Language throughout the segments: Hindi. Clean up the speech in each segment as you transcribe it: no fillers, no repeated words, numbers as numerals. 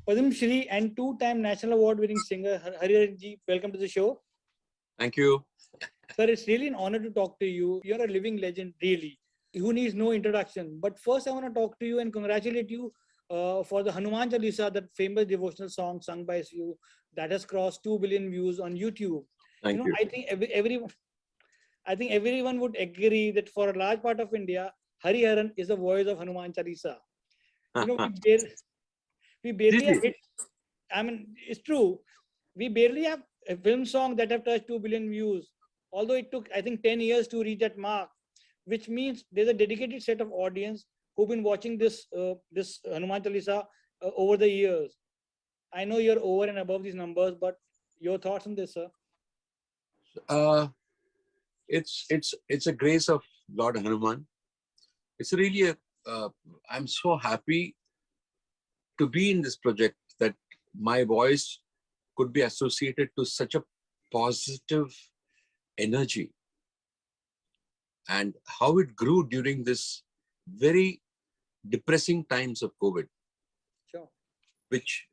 Padam Shri and two-time National Award-winning singer Hariharan ji, welcome to the show. Thank you. Sir, it's really an honor to talk to you. You're a living legend, really. Who needs no introduction? But first, I want to talk to you and congratulate you for the Hanuman Chalisa, that famous devotional song sung by you that has crossed 2 billion views on YouTube. Thank you. I think I think everyone would agree that for a large part of India, Hariharan is the voice of Hanuman Chalisa. We barely have hit. I mean, it's true. We barely have a film song that have touched 2 billion views. Although it took, I think, 10 years to reach that mark, which means there's a dedicated set of audience who've been watching this Hanuman Chalisa over the years. I know you're over and above these numbers, but your thoughts on this, sir? It's a grace of Lord Hanuman. It's really I'm so happy to be in this project, that my voice could be associated to such a positive energy, and how it grew during this very depressing times of COVID. Sure. Which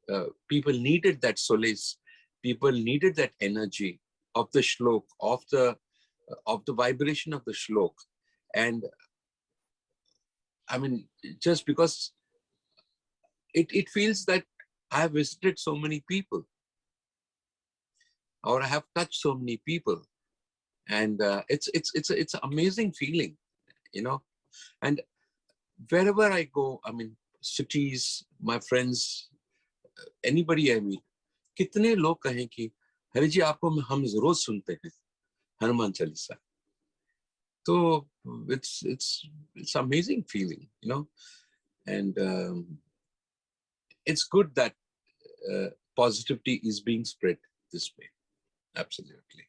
people needed that solace, people needed that energy of the shlok, of the vibration of the shlok. And I mean, just because it feels that I have visited so many people, or I have touched so many people, and it's an amazing feeling, And wherever I go, I mean, cities, my friends, anybody I meet, कितने लोग कहें कि हरि जी आपको हम रोज सुनते हैं Hanuman Chalisa. So it's amazing feeling, and it's good that positivity is being spread this way. Absolutely.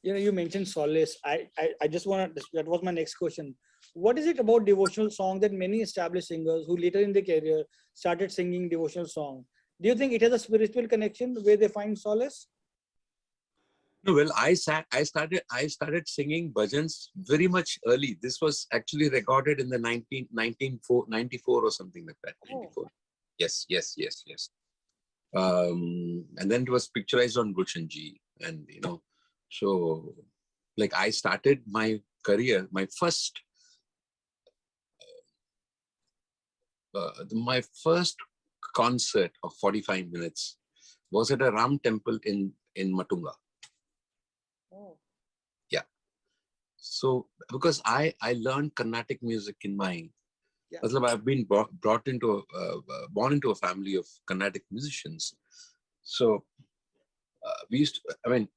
You mentioned solace. I just want to, that was my next question. What is it about devotional song that many established singers who later in their career started singing devotional song? Do you think it has a spiritual connection where they find solace? No, well, I started singing bhajans very much early. This was actually recorded in the 94 or something like that. 94. Yes. And then it was picturized on Gulshanji, and so like I started my career, my first concert of 45 minutes was at a Ram temple in Matunga. Oh. Yeah. So because I learned Carnatic music in my, I've been born into a family of Carnatic musicians. So we used to, I mean,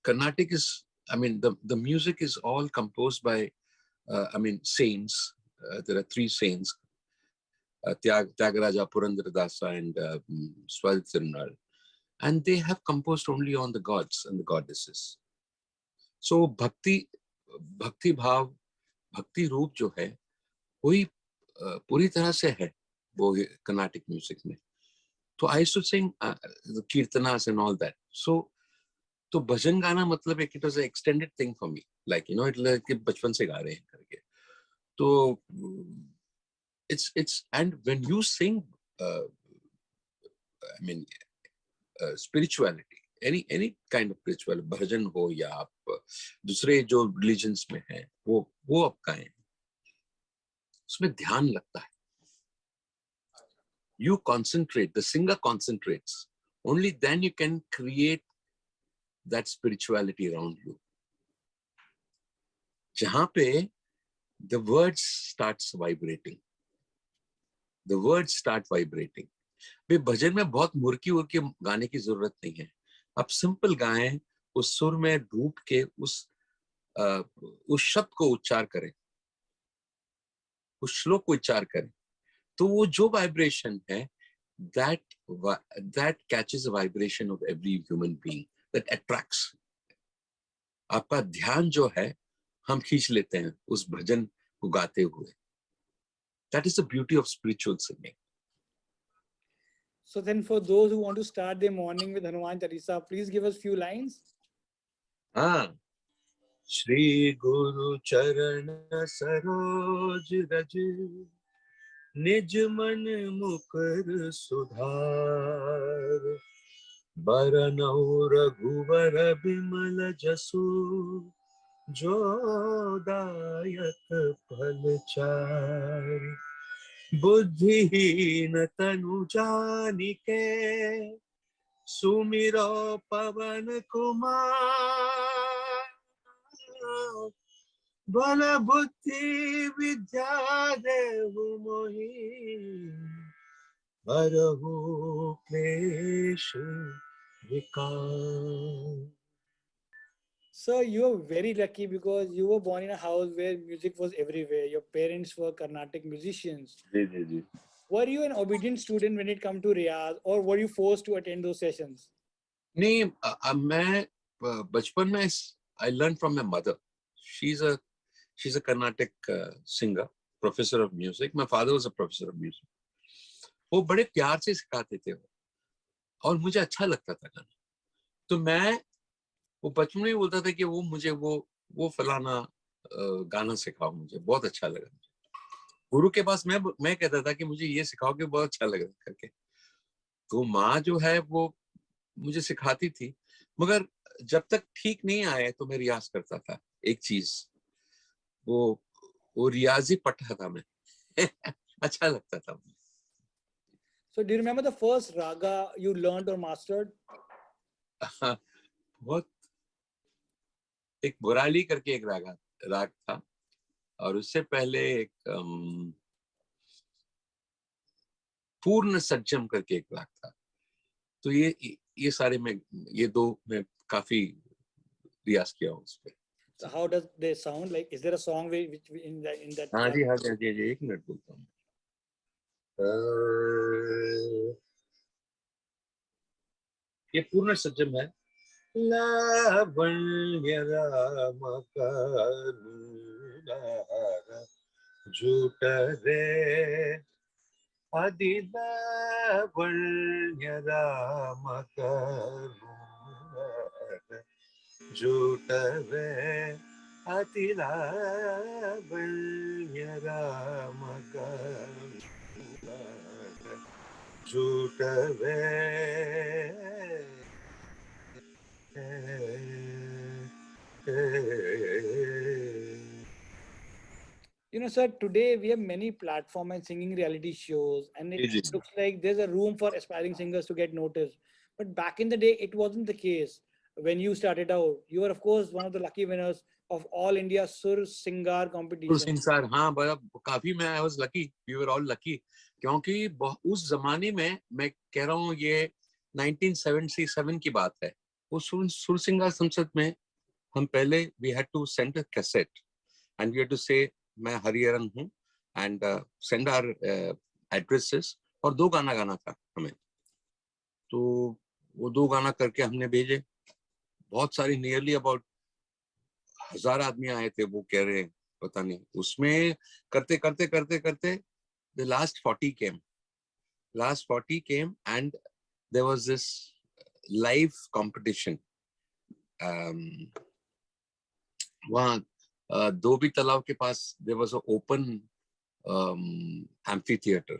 Carnatic is, I mean, the music is all composed by, saints. There are three saints, Tyagaraja, Purandaradasa, and Swadhi Tirunal. And they have composed only on the gods and the goddesses. So bhakti bhav, bhakti roop जो है, वही पूरी तरह से है वो Carnatic music में. So I used to sing the kirtanas and all that. So bhajan गाना मतलब it was an extended thing for me. Like, it like बचपन से गा रहे हैं करके. So it's and when you sing, spirituality, any kind of spirituality, bhajan हो या आप दूसरे जो religions में हैं, वो आप गाएं, उसमें ध्यान लगता है. You concentrate, the singer concentrates. Only then you can create that spirituality around you. जहां पे the words starts vibrating. The words start vibrating. वे भजन में बहुत मुर्की गाने की जरूरत नहीं है. आप सिंपल गाएं, उस सुर में डूब के उस शब्द को उच्चार करें, उस श्लोक को उच्चार करें, तो वो जो वाइब्रेशन है, that catches the vibration of every human being, that attracts. आपका ध्यान जो है हम खींच लेते हैं उस भजन को गाते हुए. That is the beauty of spiritual singing. So then for those who want to start their morning with Hanuman Chalisa, please give us few lines. Shri गुरु चरण सरोज रज, निज मन मुकुर सुधार। बरनउँ रघुवर बिमल जसु, जो दायक फल चारि। बुद्धिहीन तनु जानिके, सुमिरो पवन कुमार। बल बुद्धि विद्या देहु मोहि, हरहु क्लेश विकार। So you're very lucky because you were born in a house where music was everywhere. Your parents were Carnatic musicians. Ji ji ji. Were you an obedient student when it come to Riyaz, or were you forced to attend those sessions? नहीं, मैं बचपन में I learn from my mother. She is a Carnatic singer, professor of music. My father was a professor of music. वो बड़े प्यार से सिखाते थे वो, और मुझे अच्छा लगता था गाना। तो मैं वो बचपन में ही बोलता था कि वो मुझे वो फलाना गाना सिखाओ, मुझे बहुत अच्छा लगा। गुरु के पास मैं कहता था कि मुझे ये सिखाओ, कि बहुत अच्छा लगा करके। तो माँ जो है वो मुझे सिखाती थी, मगर जब तक ठीक नहीं आए तो मैं रियाज करता था। एक चीज वो रियाजी पढ़ा था मैं। अच्छा लगता था मुझे। So do you remember the first raga you learned or mastered? बहुत, एक बुराली करके एक राग था, और उससे पहले एक पूर्ण सज्जम करके एक राग था। तो ये सारे में, ये दो में काफी रियाज किया हूँ उस पे। So how does they sound? Like, is there a song which in that हाँ जी, raga? हाँ जी, हाँ जी, एक मिनट बोलता हूँ। ये पूर्ण सज्जम है। लावण्य राम करुणार, झूठ रे अति लावण्य राम करुणार, झूठ रे अति लावण्य राम करुणार, झूठ रे। Sir, today we have many platform and singing reality shows, and it जी जी। looks like there's a room for aspiring singers to get noticed. But back in the day, it wasn't the case. When you started out, you were, of course, one of the lucky winners of All India Sur Singar competition. Singh sir, हाँ, बड़ा काफी, मैं I was lucky, we were all lucky, क्योंकि उस जमाने में, मैं कह रहा हूँ ये 1977 की बात है। उस सुर सिंगार संसद में हम पहले we had to send a cassette, and we had to say मैं हरिहरन हूँ, एंड सेंड आवर एड्रेसेस, और 2 गाना गाना था हमें। तो वो 2 गाना करके हमने भेजे। बहुत सारी, नियरली अबाउट 1000 आदमी आए थे। वो कह रहे हैं पता नहीं, उसमें करते करते करते करते the last 40 came, and there was this live competition. वहाँ धोबी तालाब के पास there was an open amphitheater.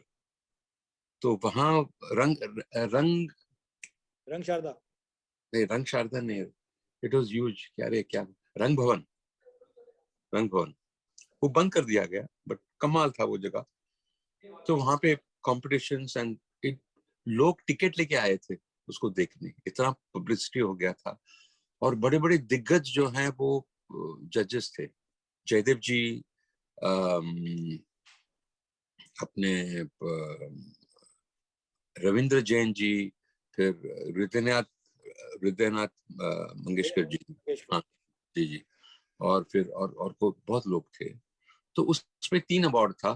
तो वहाँ Rang Sharda. नहीं, रंग शारदा नहीं, इट वाज ह्यूज। क्या रंग भवन, वो बंद कर दिया गया, बट कमाल था वो जगह। तो वहां पे कॉम्पिटिशन्स एंड लोग टिकट लेके आए थे उसको देखने, इतना पब्लिसिटी हो गया था। और बड़े बड़े दिग्गज जो हैं वो जजेस थे। जयदेव जी, अपने रविंद्र जैन जी, फिर हृदयनाथ मंगेशकर जी, हाँ जी जी, और फिर और बहुत लोग थे। तो उसमें 3 अवार्ड था,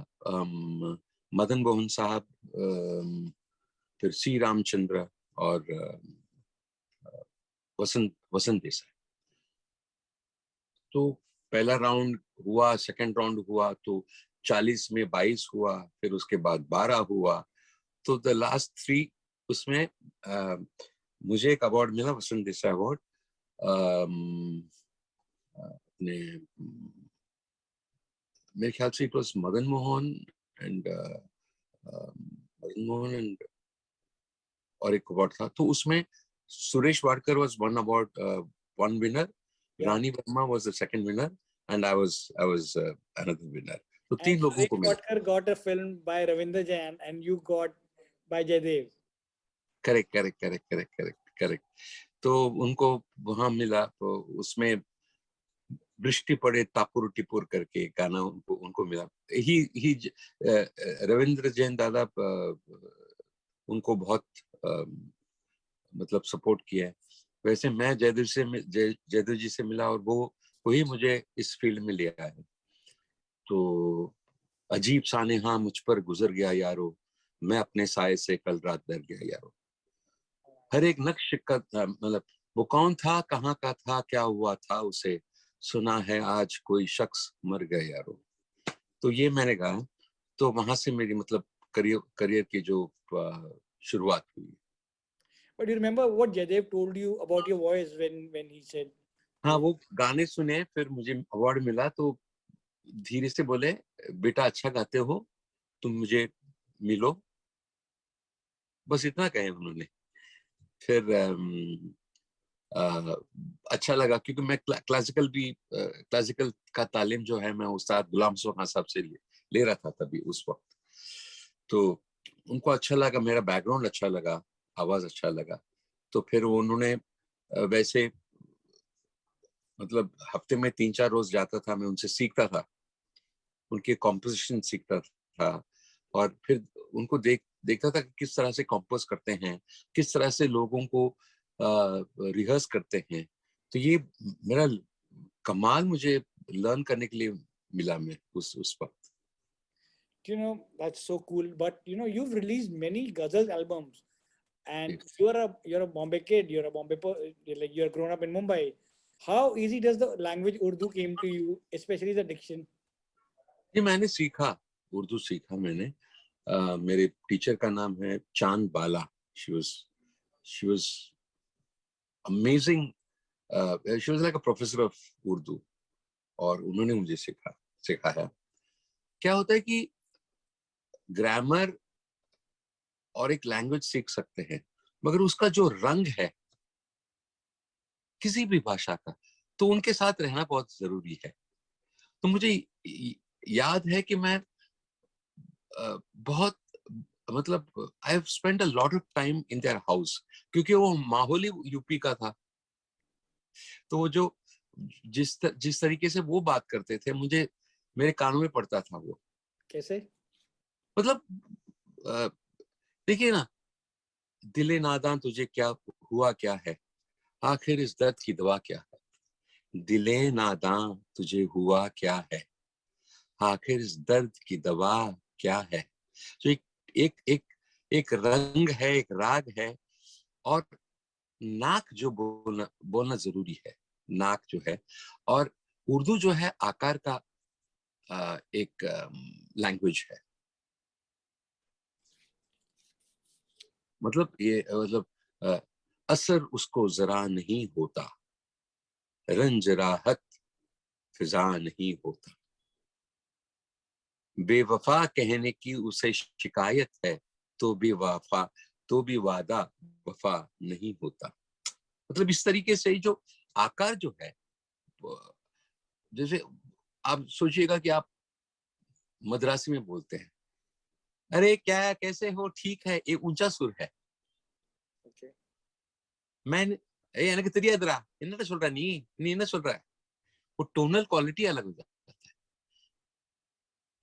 मदन मोहन साहब, फिर सी रामचंद्र, और वसंत देसाई। तो पहला राउंड हुआ, सेकंड राउंड हुआ, तो 40 में 22 हुआ, फिर उसके बाद 12 हुआ। तो द लास्ट 3 उसमें मुझे एक अवार्ड मिला, वसंत देसाई अवार्ड, अपने मेरे ख्याल से it was Madan Mohan and Madan Mohan and और एक अवार्ड था, तो उसमें Suresh Wadkar was one award, one winner, Yeah. Rani Verma was the second winner and I was another winner. तो And तीन लोगों को Suresh मिला। Watकर got a film by Ravindra Jain and you got by Jaydev. Correct correct correct correct correct correct. तो उनको वहां मिला, तो उसमें वृष्टि पड़े तापुर टिपुर करके गाना उनको मिला। ही रविंद्र जैन दादा उनको बहुत मतलब सपोर्ट किया है। वैसे मैं जयदेव जी से मिला और वो वही मुझे इस फील्ड में ले आया है। तो अजीब सा नेहा मुझ पर गुजर गया यारो, मैं अपने साए से कल रात डर गया यारो। हर एक नक्श का मतलब वो कौन था, कहाँ का था, क्या हुआ था उसे, सुना है आज कोई शख्स मर गया यारो। तो ये मैंने कहा, तो वहां से मेरी मतलब करियर की जो शुरुआत हुई। But you remember what Jaydev told you about your voice when he said, हाँ, वो गाने सुने, फिर मुझे अवार्ड मिला, तो धीरे से बोले बेटा अच्छा गाते हो, तुम मुझे मिलो, बस इतना कहे उन्होंने। फिर अच्छा लगा, क्योंकि मैं क्लासिकल का तालीम जो है मैं उस्ताद गुलाम सुहा साहब से ले रहा था तभी उस वक्त। तो उनको अच्छा लगा, मेरा बैकग्राउंड अच्छा लगा, आवाज अच्छा लगा। तो फिर उन्होंने वैसे मतलब हफ्ते में 3-4 रोज जाता था, मैं उनसे सीखता था, उनके कॉम्पोजिशन सीखता था, और फिर उनको देखता था कि किस तरह से कंपोज करते हैं, किस तरह से लोगों को रिहर्स करते हैं। तो ये मेरा कमाल मुझे लर्न करने के लिए मिला मैं उस वक्त। you know, that's so cool. But you know, you've released many ghazal albums, and Yes. you're a Bombay kid. You're a like you're grown up in Mumbai. How easy does the language Urdu came to you, especially the diction? ये मैंने सीखा, उर्दू सीखा मैंने। मेरे टीचर का नाम है Chand Bala. She was amazing, she was like a professor of Urdu, और उन्होंने मुझे सिखाया। क्या होता है कि ग्रामर और एक लैंग्वेज सीख सकते हैं, मगर उसका जो रंग है किसी भी भाषा का, तो उनके साथ रहना बहुत जरूरी है। तो मुझे याद है कि मैं बहुत मतलब I have spent a lot of time in their house, क्योंकि वो माहौल ही यूपी का था। तो वो जो जिस तरीके से वो बात करते थे, मुझे मेरे कानों में पड़ता था वो। कैसे? मतलब देखिए ना, दिले नादान तुझे क्या हुआ क्या है, आखिर इस दर्द की दवा क्या है। दिले नादान तुझे हुआ क्या है, आखिर इस दर्द की दवा क्या है। तो एक एक एक रंग है, एक राग है, और नाक जो बोलना जरूरी है, नाक जो है। और उर्दू जो है आकार का एक लैंग्वेज है। मतलब ये मतलब असर उसको जरा नहीं होता, रंज राहत फिजा नहीं होता, बेवफा कहने की उसे शिकायत है, तो बेवफा तो भी वादा वफा नहीं होता। मतलब इस तरीके से जो आकार जो है, जैसे आप सोचिएगा कि आप मद्रासी में बोलते हैं, अरे क्या कैसे हो, ठीक है, एक ऊंचा सुर है। Okay. मैं எனக்கு தெரியாதுடா என்னடா சொல்ற நீ என்ன சொல்ற, वो टोनल क्वालिटी अलग हो जाता है।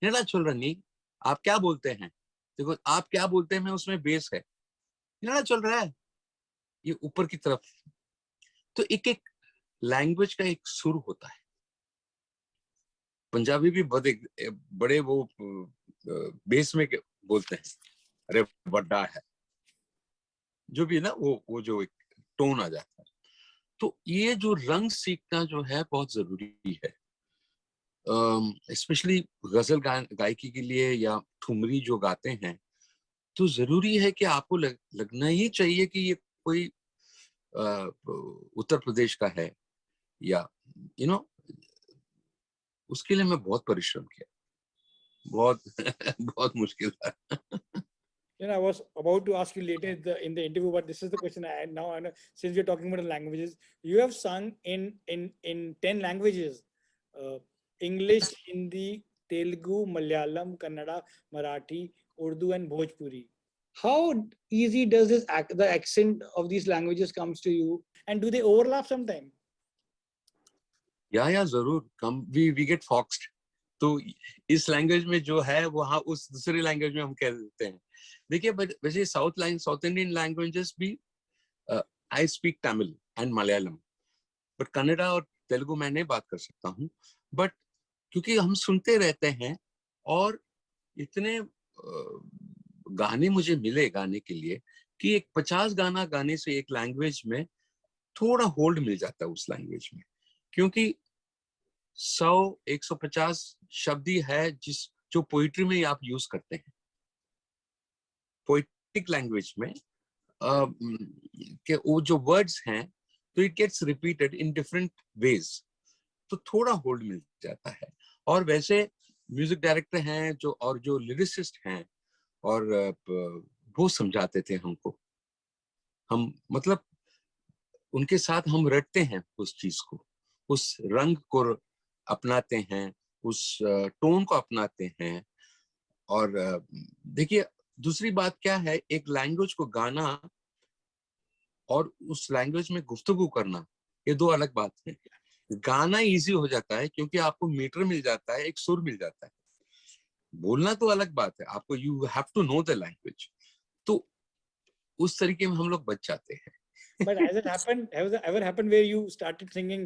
என்னடா சொல்ற நீ, आप क्या बोलते हैं, देखो आप क्या बोलते हैं, उसमें बेस है, என்னடा चल रहा है, ये ऊपर की तरफ। तो एक एक लैंग्वेज का एक सुर होता है। पंजाबी भी बड़े वो बेस में बोलते हैं, अरे बड़ा है, जो भी है ना, वो जो एक टोन आ जाता है। तो ये जो रंग सीखना जो है बहुत जरूरी है, स्पेशली गजल गायकी के लिए, या ठुमरी जो गाते हैं। तो जरूरी है कि आपको लगना ही चाहिए कि ये कोई उत्तर प्रदेश का है, या यू नो उसके लिए मैं बहुत परिश्रम किया, बहुत बहुत मुश्किल था। You know, I was about to ask you later in the interview, but this is the question I now I know, since we're talking about the languages, you have sung in 10 languages: English, Hindi, Telugu, Malayalam, Kannada, Marathi, Urdu, and Bhojpuri. How easy does the accent of these languages comes to you, and do they overlap sometime? या जरूर, कम वी गेट फॉक्स्ड। तो इस लैंग्वेज में जो है वो हाँ उस दूसरी लैंग्वेज में हम कह देते हैं। देखिए, बट वैसे साउथ इंडियन लैंग्वेजेस भी, I speak Tamil and Malayalam, but Kannada और तेलुगु मैं नहीं बात कर सकता हूँ। बट क्योंकि हम सुनते रहते हैं और इतने गाने मुझे मिले गाने के लिए कि एक 50 गाना गाने से एक लैंग्वेज में थोड़ा होल्ड मिल जाता है उस लैंग्वेज में, क्योंकि 100-150 शब्द ही है जो पोइट्री में आप यूज करते हैं, पोइटिक लैंग्वेज में के वो जो वर्ड्स हैं, तो it gets repeated in different ways, तो थोड़ा होल्ड मिल जाता है। और वैसे म्यूजिक डायरेक्टर हैं जो, और जो लिरिसिस्ट हैं, और वो समझाते थे हमको, हम मतलब उनके साथ हम रटते हैं उस चीज को, उस रंग को अपनाते हैं, उस टोन को अपनाते हैं। और देखिए, दूसरी बात क्या है, एक लैंग्वेज को गाना और उस लैंग्वेज में गुफ्तगू करना, ये दो अलग बात है। गाना इजी हो जाता है क्योंकि आपको मीटर मिल जाता है, एक सुर मिल जाता है। बोलना तो अलग बात है, आपको you have to know the language, तो उस तरीके में हम लोग बच जाते हैं। But has it ever happened where you started singing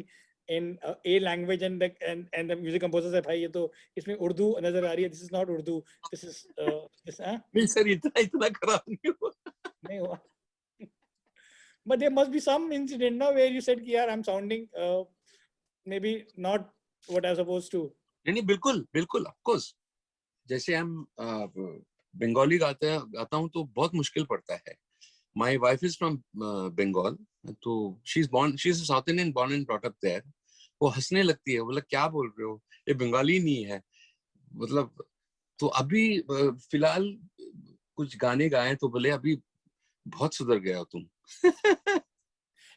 in a language and the music composer said, "भाई ये तो इसमें उर्दू नजर आ रही है. This is not Urdu. This is this." नहीं सर, इतना खराब नहीं हुआ। नहीं हुआ. But there must be some incident now where you said, "कि यार I'm sounding maybe not what I'm supposed to." नहीं, बिल्कुल बिल्कुल, ऑफ कोर्स। जैसे हम बंगाली गाता हूँ तो बहुत मुश्किल पड़ता है। My wife is from Bengal, तो she is South Indian, born and brought up there। वो हंसने लगती है, बोला क्या बोल रहे हो, ये बंगाली नहीं है मतलब। तो अभी फिलहाल कुछ गाने गाए तो बोले अभी बहुत सुधर गया तुम।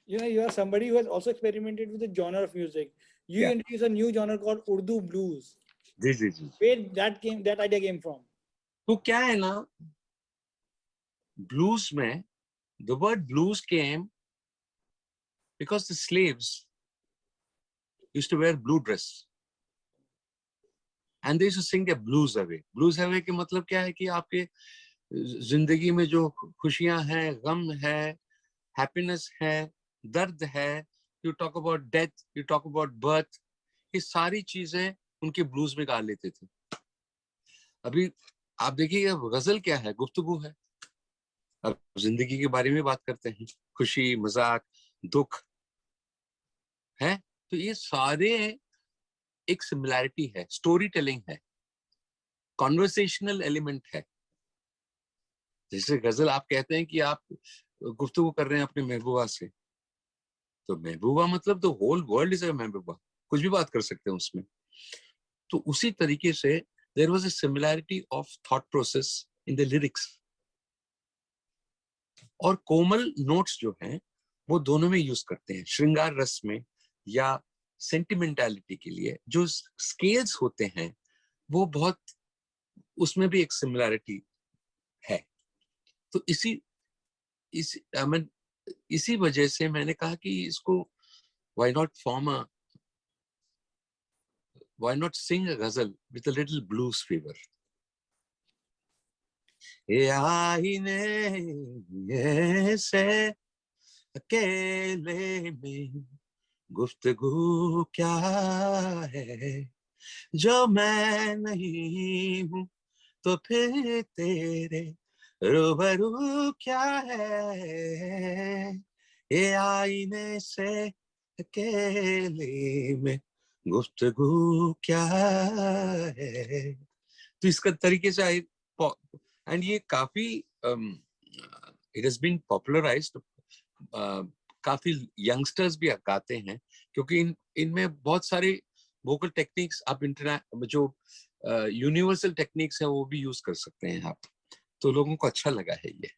You know, you are somebody who has also experimented with the genre of music. You Yeah. introduced a new genre called Urdu blues. Ji ji ji. Where that idea came from? तो क्या है ना, ब्लूज में the word blues came because the slaves used to wear blue dress and they used to sing their blues away। blues away के मतलब क्या है कि आपके जिंदगी में जो खुशियां हैं, गम है, हैप्पीनेस है, दर्द है, you talk about death, you talk about birth, ये सारी चीजें उनके ब्लूज में गा लेते थे। अभी आप देखिए, अब गजल क्या है, गुफ्तगू है। अब जिंदगी के बारे में बात करते हैं, खुशी, मजाक, दुख है, तो ये सारे एक सिमिलैरिटी है, स्टोरी टेलिंग है, कॉन्वर्सेशनल एलिमेंट है। जैसे गजल आप कहते हैं कि आप गुफ्तगू कर रहे हैं अपने महबूबा से, तो महबूबा मतलब तो होल वर्ल्ड इज अ महबूबा, कुछ भी बात कर सकते हैं उसमें। तो उसी तरीके से there was a similarity of thought process in the lyrics. और कोमल नोट्स जो हैं वो दोनों में यूज करते हैं, श्रृंगार रस में या सेंटिमेंटालिटी के लिए जो स्केल्स होते हैं वो बहुत, उसमें भी एक सिमिलैरिटी है। तो इसी वजह से मैंने कहा कि इसको व्हाई नॉट सिंग अ गजल with a little blues fever. ये आईने से अकेले में गुफ्तगू क्या है, जो मैं नहीं हूं तो फिर तेरे रूबरू क्या है। ये आईने से अकेले में गुफ्तगू क्या है। तो इसका तरीके से आई, एंड ये काफी इट हैज बीन पॉपुलराइज्ड, काफी यंगस्टर्स भी गाते हैं, क्योंकि इनमें बहुत सारी वोकल टेक्निक्स आप इंटरनेट जो यूनिवर्सल टेक्निक्स है वो भी यूज कर सकते हैं आप। तो लोगों को अच्छा लगा है ये।